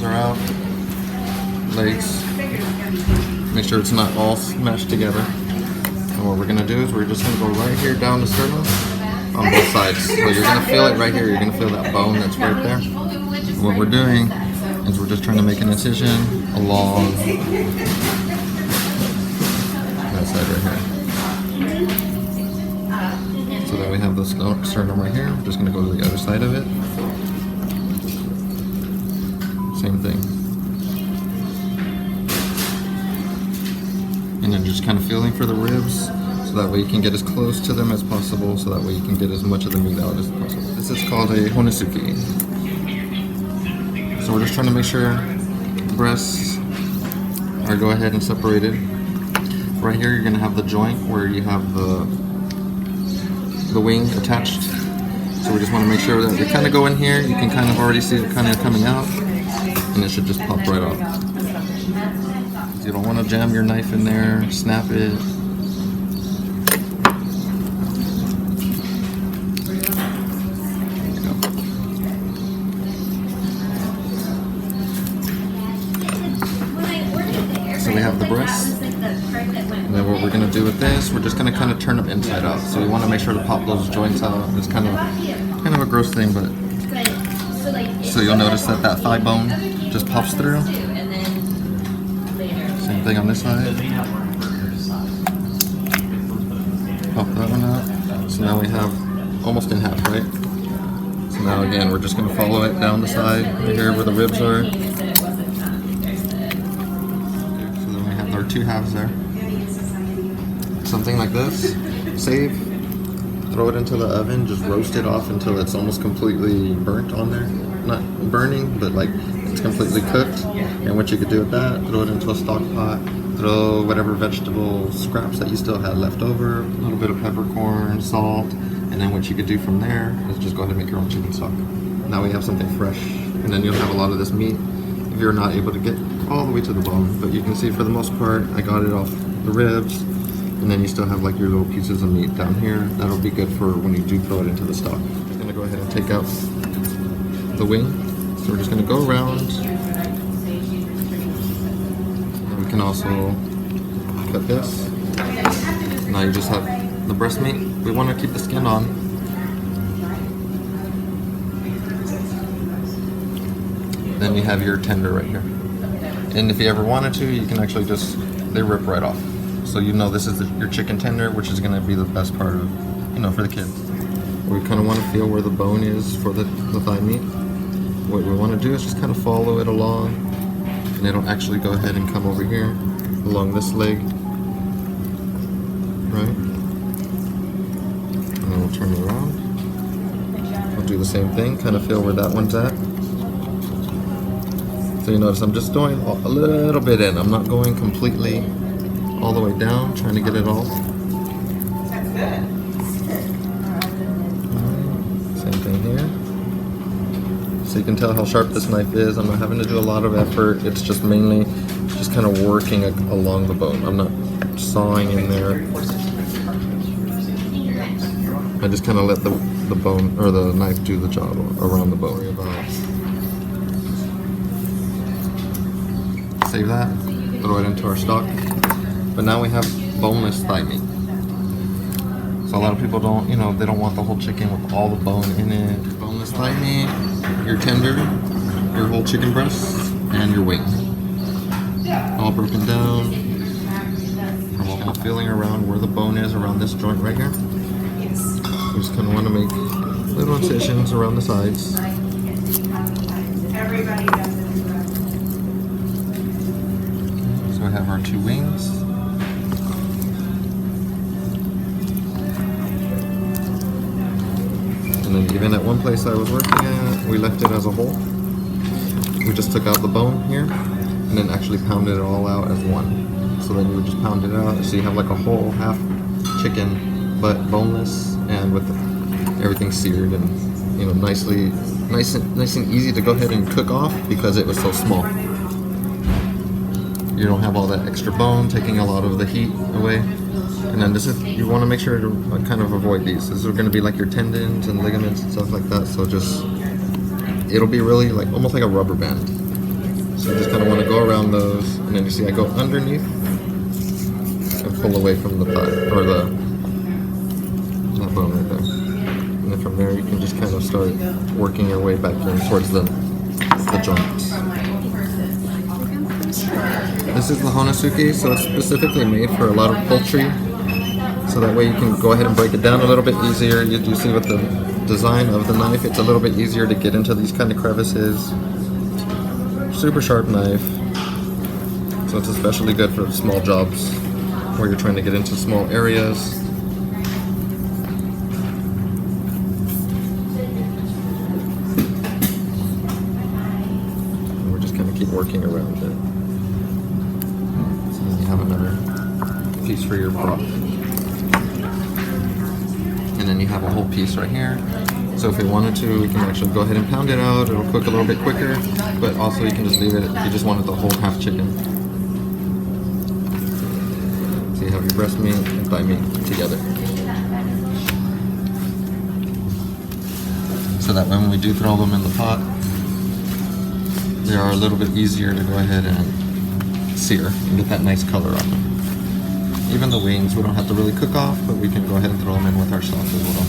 are out. Legs. Make sure it's not all smashed together. And what we're gonna do is we're just gonna go right here down the sternum on both sides. So you're gonna feel it right here. You're gonna feel that bone that's right there. And what we're doing is we're just trying to make an incision along that side right here. So then we have the sternum right here. We're just gonna go to the other side of it. Same thing. And then just kind of feeling for the ribs so that way you can get as close to them as possible, so that way you can get as much of the meat out as possible. This is called a honisuki. So we're just trying to make sure the breasts are go ahead and separated. Right here you're gonna have the joint where you have the wing attached. So we just want to make sure that they kind of go in here. You can kind of already see it kind of coming out, and it should just pop right off. You don't want to jam your knife in there, snap it. There you go. So we have the breasts. And then what we're going to do with this, we're just going to kind of turn them inside out. So we want to make sure to pop those joints out. It's kind of a gross thing, but so you'll notice that that thigh bone just pops through. Same thing on this side. Pop that one out. So now we have almost in half, right? So now again, we're just going to follow it down the side right here where the ribs are. So then we have our two halves there. Something like this, save, throw it into the oven, just roast it off until it's almost completely burnt on there. Not burning, but like it's completely cooked. And what you could do with that, throw it into a stock pot, throw whatever vegetable scraps that you still had left over, a little bit of peppercorn, salt, and then what you could do from there is just go ahead and make your own chicken stock. Now we have something fresh, and then you'll have a lot of this meat if you're not able to get all the way to the bone. But you can see for the most part, I got it off the ribs. And then you still have like your little pieces of meat down here. That'll be good for when you do throw it into the stock. I'm just gonna go ahead and take out the wing. So we're just gonna go around. And we can also cut this. Now you just have the breast meat. We wanna keep the skin on. Then you have your tender right here. And if you ever wanted to, you can actually just, they rip right off. So you know this is your chicken tender, which is going to be the best part of, for the kids. We kind of want to feel where the bone is for the thigh meat. What we want to do is just kind of follow it along, and it'll actually go ahead and come over here along this leg, right? And then we'll turn it around. We'll do the same thing, kind of feel where that one's at. So you notice I'm just going a little bit in. I'm not going completely all the way down, trying to get it all. Same thing here. So you can tell how sharp this knife is. I'm not having to do a lot of effort. It's just mainly just kind of working along the bone. I'm not sawing in there. I just kind of let the bone or the knife do the job around the bone. Save that. Throw it into our stock. But now we have boneless thigh meat. So a lot of people don't, they don't want the whole chicken with all the bone in it. Boneless thigh meat, your tender, your whole chicken breast, and your wing. All broken down. I'm kind of feeling around where the bone is around this joint right here. We just kind of want to make little incisions around the sides. So we have our two wings. And then even at one place I was working at, we left it as a whole. We just took out the bone here and then actually pounded it all out as one. So then you would just pound it out, so you have like a whole half chicken, but boneless and with everything seared and nice and easy to go ahead and cook off because it was so small. You don't have all that extra bone taking a lot of the heat away. And then you want to make sure to kind of avoid these. These are going to be like your tendons and ligaments and stuff like that. So it'll be really like almost like a rubber band. So you just kind of want to go around those, and then you see I go underneath and pull away from the pot, or that bone right there. And then from there you can just kind of start working your way back in towards the joints. This is the Honosuke, so it's specifically made for a lot of poultry. So that way you can go ahead and break it down a little bit easier. You see with the design of the knife, it's a little bit easier to get into these kind of crevices. Super sharp knife. So it's especially good for small jobs where you're trying to get into small areas. And we're just going to keep working around it. So then you have another piece for your broth. And then you have a whole piece right here. So if we wanted to, we can actually go ahead and pound it out. It'll cook a little bit quicker, but also you can just leave it if you just wanted the whole half chicken. So you have your breast meat and thigh meat together. So that when we do throw them in the pot, they are a little bit easier to go ahead and sear and get that nice color on them. Even the wings, we don't have to really cook off, but we can go ahead and throw them in with our sauce as well.